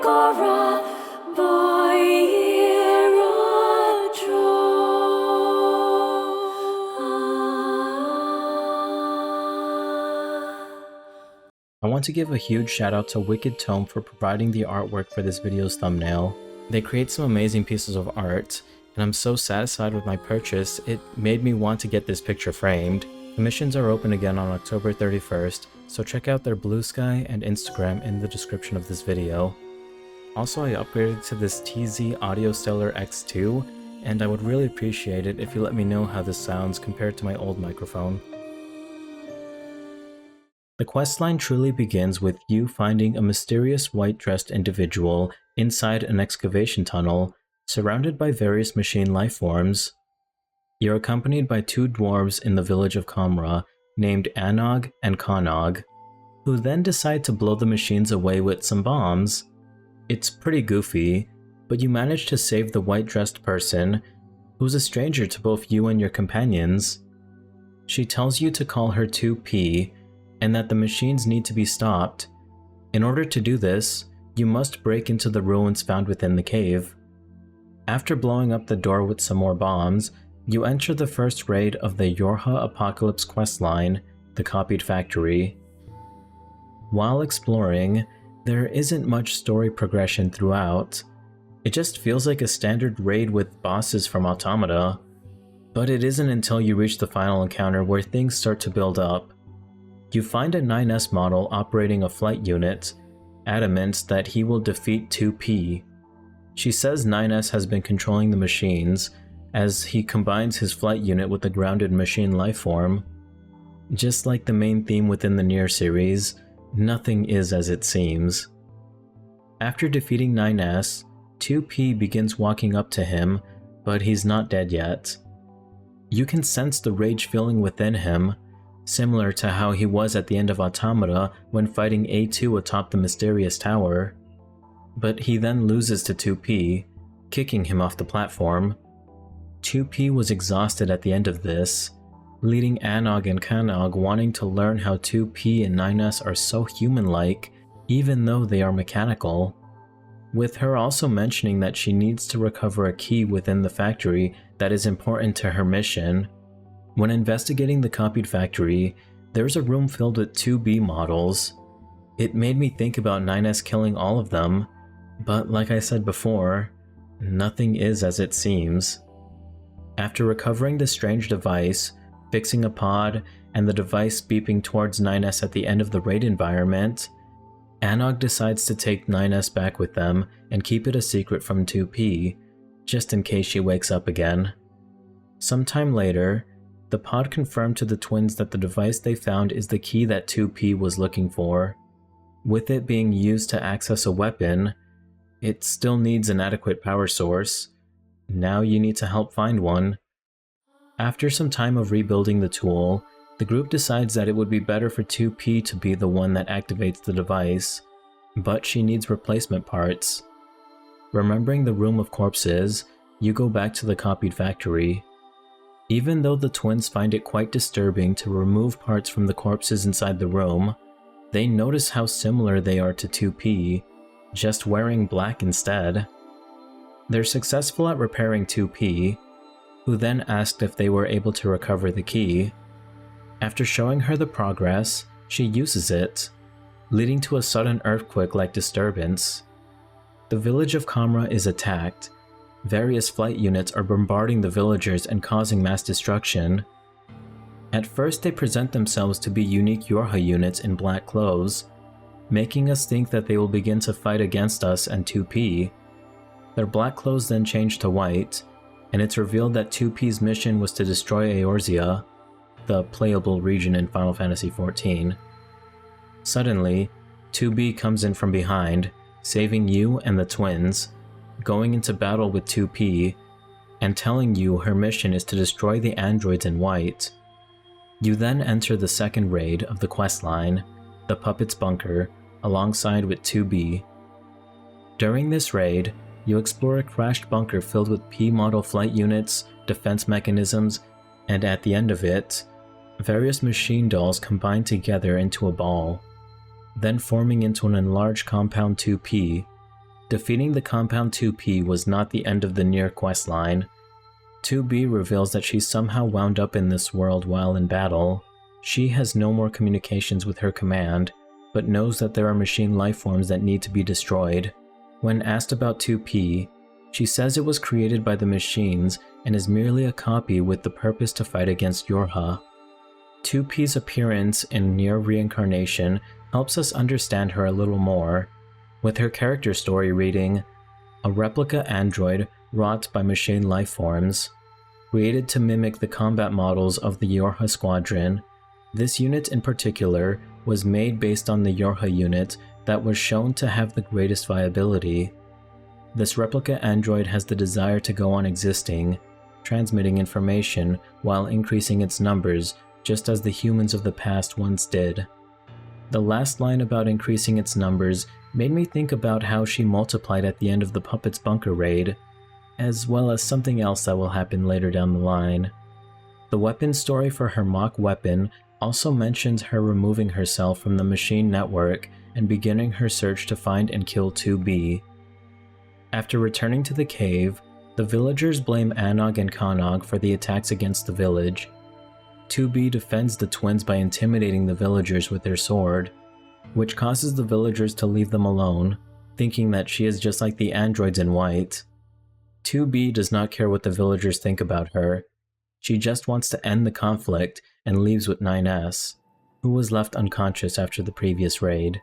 YoRHa by I want to give a huge shout out to wicked.tome for providing the artwork for this video's thumbnail. They create some amazing pieces of art, and I'm so satisfied with my purchase, it made me want to get this picture framed. Commissions are open again on October 31st, so check out their Blue Sky and Instagram in the description of this video. Also, I upgraded to this TZ Audio Stellar X2, and I would really appreciate it if you let me know how this sounds compared to my old microphone. The questline truly begins with you finding a mysterious white-dressed individual inside an excavation tunnel, surrounded by various machine lifeforms. You're accompanied by two dwarves in the village of YoRHa, named Anog and Konog, who then decide to blow the machines away with some bombs. It's pretty goofy, but you manage to save the white-dressed person, who's a stranger to both you and your companions. She tells you to call her 2P, and that the machines need to be stopped. In order to do this, you must break into the ruins found within the cave. After blowing up the door with some more bombs, you enter the first raid of the YoRHa Apocalypse questline, the Copied Factory. While exploring, there isn't much story progression throughout. It just feels like a standard raid with bosses from Automata. But it isn't until you reach the final encounter where things start to build up. You find a 9S model operating a flight unit, adamant that he will defeat 2P. She says 9S has been controlling the machines, as he combines his flight unit with the grounded machine lifeform. Just like the main theme within the NieR series, nothing is as it seems. After defeating 9S, 2P begins walking up to him, but he's not dead yet. You can sense the rage feeling within him, similar to how he was at the end of Automata when fighting A2 atop the mysterious tower. But he then loses to 2P, kicking him off the platform. 2P was exhausted at the end of this, leading Anog and Konog wanting to learn how 2P and 9S are so human-like, even though they are mechanical. With her also mentioning that she needs to recover a key within the factory that is important to her mission. When investigating the Copied Factory, there's a room filled with 2B models. It made me think about 9S killing all of them, but like I said before, nothing is as it seems. After recovering the strange device, fixing a pod, and the device beeping towards 9S at the end of the raid environment, Anog decides to take 9S back with them and keep it a secret from 2P, just in case she wakes up again. Sometime later, the pod confirmed to the twins that the device they found is the key that 2P was looking for. With it being used to access a weapon, it still needs an adequate power source. Now you need to help find one. After some time of rebuilding the tool, the group decides that it would be better for 2P to be the one that activates the device, but she needs replacement parts. Remembering the room of corpses, you go back to the Copied Factory. Even though the twins find it quite disturbing to remove parts from the corpses inside the room, they notice how similar they are to 2P, just wearing black instead. They're successful at repairing 2P, who then asked if they were able to recover the key. After showing her the progress, she uses it, leading to a sudden earthquake-like disturbance. The village of YoRHa is attacked. Various flight units are bombarding the villagers and causing mass destruction. At first they present themselves to be unique YoRHa units in black clothes, making us think that they will begin to fight against us and 2P. Their black clothes then change to white, and it's revealed that 2P's mission was to destroy YoRHa, the playable region in Final Fantasy XIV. Suddenly, 2B comes in from behind, saving you and the twins, going into battle with 2P, and telling you her mission is to destroy the androids in white. You then enter the second raid of the questline, the Puppet's Bunker, alongside with 2B. During this raid, you explore a crashed bunker filled with P-model flight units, defense mechanisms, and at the end of it, various machine dolls combine together into a ball, then forming into an enlarged compound 2P. Defeating the compound 2P was not the end of the NieR questline. 2B reveals that she somehow wound up in this world while in battle. She has no more communications with her command, but knows that there are machine lifeforms that need to be destroyed. When asked about 2P, she says it was created by the machines and is merely a copy with the purpose to fight against YoRHa. 2P's appearance in NieR Reincarnation helps us understand her a little more, with her character story reading, "A replica android wrought by machine lifeforms, created to mimic the combat models of the YoRHa squadron. This unit in particular was made based on the YoRHa unit that was shown to have the greatest viability. This replica android has the desire to go on existing, transmitting information while increasing its numbers just as the humans of the past once did." The last line about increasing its numbers made me think about how she multiplied at the end of the Puppet's Bunker raid, as well as something else that will happen later down the line. The weapon story for her mock weapon also mentions her removing herself from the machine network and beginning her search to find and kill 2B. After returning to the cave, the villagers blame Anog and Kanog for the attacks against the village. 2B defends the twins by intimidating the villagers with their sword, which causes the villagers to leave them alone, thinking that she is just like the androids in white. 2B does not care what the villagers think about her. She just wants to end the conflict and leaves with NieR's, who was left unconscious after the previous raid.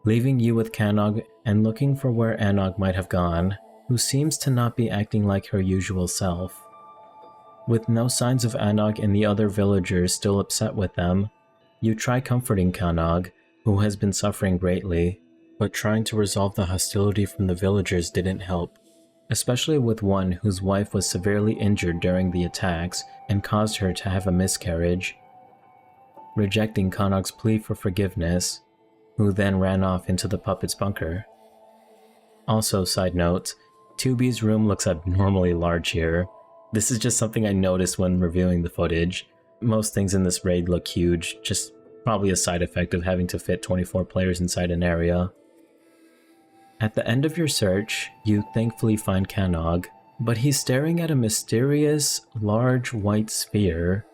Leaving you with Kanog and looking for where Anog might have gone, who seems to not be acting like her usual self. With no signs of Anog and the other villagers still upset with them, you try comforting Kanog, who has been suffering greatly, but trying to resolve the hostility from the villagers didn't help, especially with one whose wife was severely injured during the attacks and caused her to have a miscarriage. Rejecting Kanog's plea for forgiveness, who then ran off into the Puppet's Bunker. Also, side note, 2B's room looks abnormally large here. This is just something I noticed when reviewing the footage. Most things in this raid look huge, just probably a side effect of having to fit 24 players inside an area. At the end of your search, you thankfully find Kanog, but he's staring at a mysterious, large white sphere.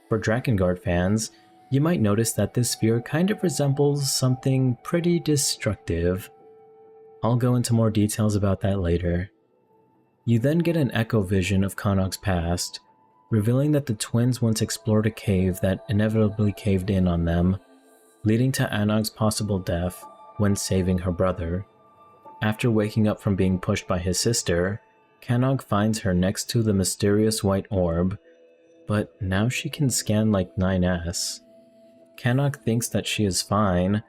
For Drakengard fans, you might notice that this sphere kind of resembles something pretty destructive. I'll go into more details about that later. You then get an echo vision of Kanog's past, revealing that the twins once explored a cave that inevitably caved in on them, leading to Anog's possible death when saving her brother. After waking up from being pushed by his sister, Kanog finds her next to the mysterious white orb, but now she can scan like NieR's. Kanog thinks that she is fine,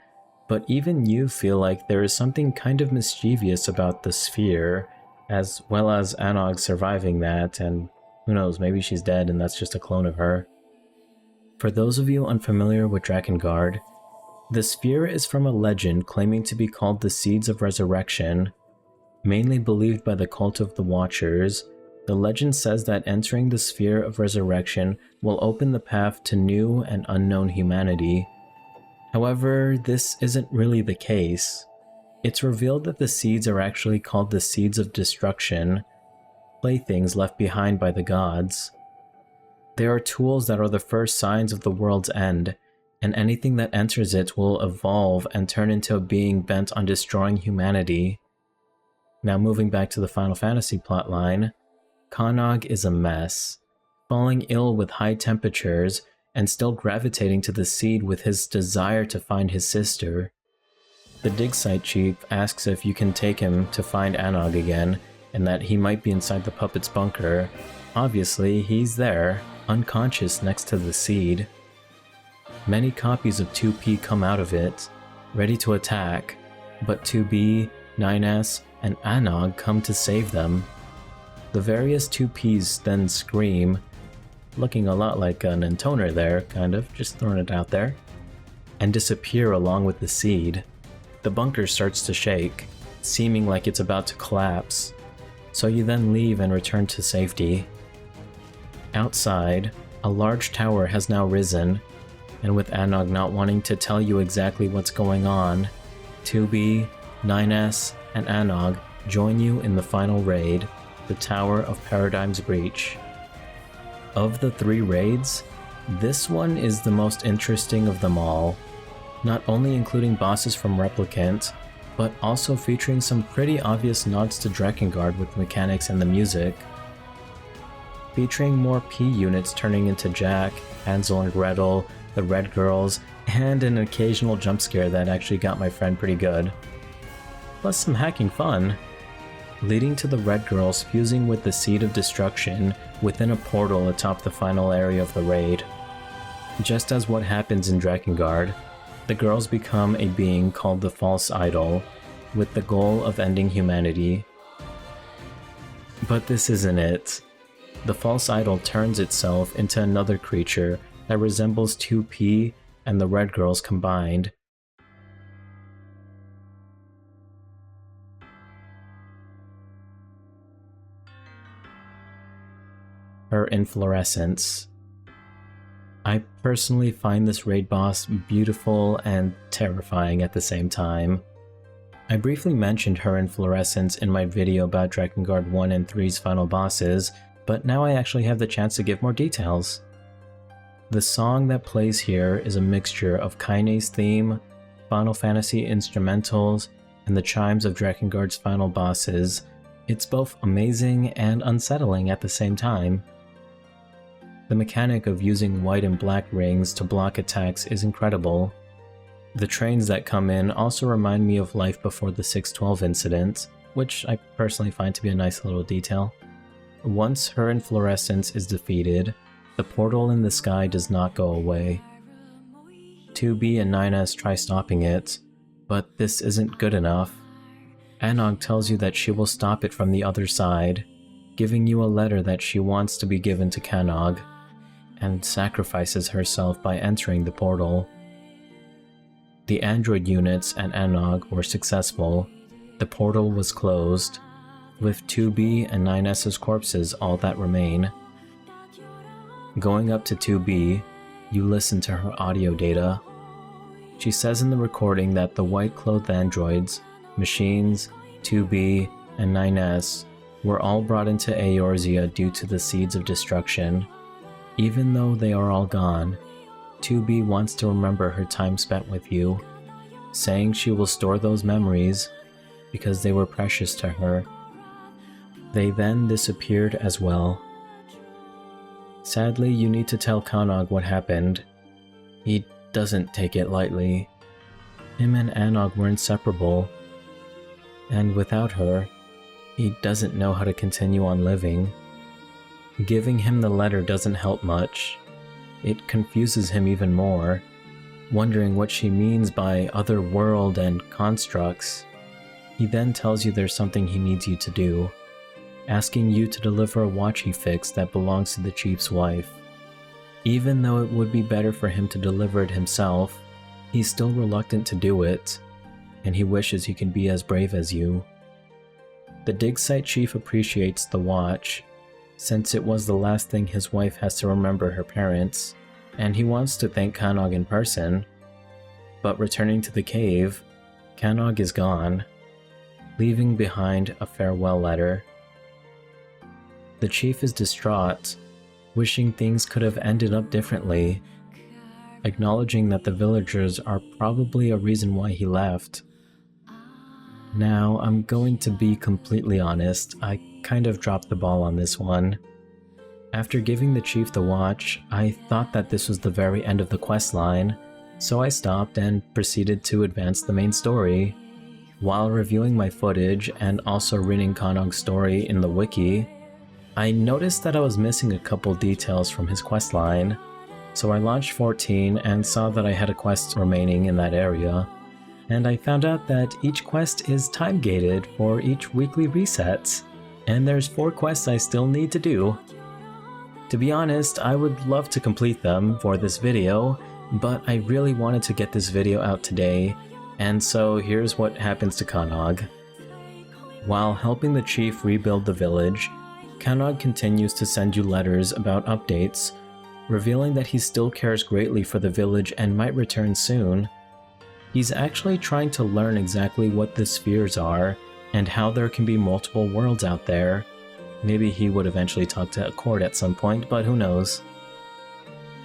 but even you feel like there is something kind of mischievous about the sphere, as well as Anog surviving that, and who knows, maybe she's dead and that's just a clone of her. For those of you unfamiliar with Drakengard, the sphere is from a legend claiming to be called the Seeds of Resurrection. Mainly believed by the cult of the Watchers, the legend says that entering the sphere of resurrection will open the path to new and unknown humanity. However, this isn't really the case. It's revealed that the seeds are actually called the Seeds of Destruction, playthings left behind by the gods. They are tools that are the first signs of the world's end, and anything that enters it will evolve and turn into a being bent on destroying humanity. Now moving back to the Final Fantasy plotline, Kanog is a mess, falling ill with high temperatures and still gravitating to the seed with his desire to find his sister. The dig site chief asks if you can take him to find Anog again, and that he might be inside the Puppet's Bunker. Obviously, he's there, unconscious next to the seed. Many copies of 2P come out of it, ready to attack, but 2B, NieR's, and Anog come to save them. The various 2Ps then scream, looking a lot like an intoner there, kind of, just throwing it out there, and disappear along with the seed. The bunker starts to shake, seeming like it's about to collapse, so you then leave and return to safety. Outside, a large tower has now risen, and with Anog not wanting to tell you exactly what's going on, 2B, NieR's and Anog join you in the final raid, the Tower of Paradigm's Breach. Of the 3 raids, this one is the most interesting of them all, not only including bosses from Replicant, but also featuring some pretty obvious nods to Drakengard with mechanics and the music. Featuring more P units turning into Jack, Hansel and Gretel, the Red Girls, and an occasional jump scare that actually got my friend pretty good. Plus some hacking fun, leading to the Red Girls fusing with the Seed of Destruction within a portal atop the final area of the raid. Just as what happens in Drakengard, the girls become a being called the False Idol, with the goal of ending humanity. But this isn't it. The False Idol turns itself into another creature that resembles 2P and the Red Girls combined. Her Inflorescence. I personally find this raid boss beautiful and terrifying at the same time. I briefly mentioned her Inflorescence in my video about Drakengard 1 and 3's final bosses, but now I actually have the chance to give more details. The song that plays here is a mixture of Kaine's theme, Final Fantasy instrumentals, and the chimes of Drakengard's final bosses. It's both amazing and unsettling at the same time. The mechanic of using white and black rings to block attacks is incredible. The trains that come in also remind me of life before the 612 incident, which I personally find to be a nice little detail. Once her Inflorescence is defeated, the portal in the sky does not go away. 2B and NieR's try stopping it, but this isn't good enough. Anog tells you that she will stop it from the other side, giving you a letter that she wants to be given to Canog, and sacrifices herself by entering the portal. The android units and Anog were successful. The portal was closed, with 2B and NieR's corpses all that remain. Going up to 2B, you listen to her audio data. She says in the recording that the white-clothed androids, machines, 2B, and NieR's were all brought into YoRHa due to the Seeds of Destruction. Even though they are all gone, 2B wants to remember her time spent with you, saying she will store those memories because they were precious to her. They then disappeared as well. Sadly, you need to tell Canog what happened. He doesn't take it lightly. Him and Anog were inseparable, and without her, he doesn't know how to continue on living. Giving him the letter doesn't help much. It confuses him even more, wondering what she means by other world and constructs. He then tells you there's something he needs you to do, asking you to deliver a watch he fixed that belongs to the chief's wife. Even though it would be better for him to deliver it himself, he's still reluctant to do it, and he wishes he can be as brave as you. The dig site chief appreciates the watch, since it was the last thing his wife has to remember her parents, and he wants to thank Canog in person. But returning to the cave, Canog is gone, leaving behind a farewell letter. The chief is distraught, wishing things could have ended up differently, acknowledging that the villagers are probably a reason why he left. Now, I'm going to be completely honest, I kind of dropped the ball on this one. After giving the chief the watch, I thought that this was the very end of the questline, so I stopped and proceeded to advance the main story. While reviewing my footage and also reading Canog's story in the wiki, I noticed that I was missing a couple details from his questline, so I launched 14 and saw that I had a quest remaining in that area, and I found out that each quest is time-gated for each weekly reset, and there's 4 quests I still need to do. To be honest, I would love to complete them for this video, but I really wanted to get this video out today, and so here's what happens to Canog. While helping the chief rebuild the village, Canog continues to send you letters about updates, revealing that he still cares greatly for the village and might return soon. He's actually trying to learn exactly what the spheres are, and how there can be multiple worlds out there. Maybe he would eventually talk to Accord at some point, but who knows.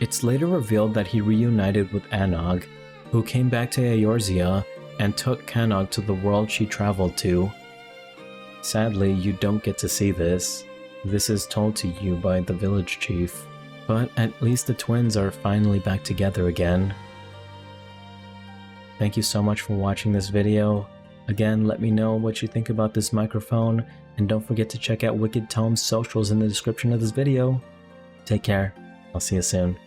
It's later revealed that he reunited with Anog, who came back to Eorzea and took Canog to the world she traveled to. Sadly, you don't get to see this. This is told to you by the village chief. But at least the twins are finally back together again. Thank you so much for watching this video. Again, let me know what you think about this microphone, and don't forget to check out Wicked.tome's socials in the description of this video. Take care. I'll see you soon.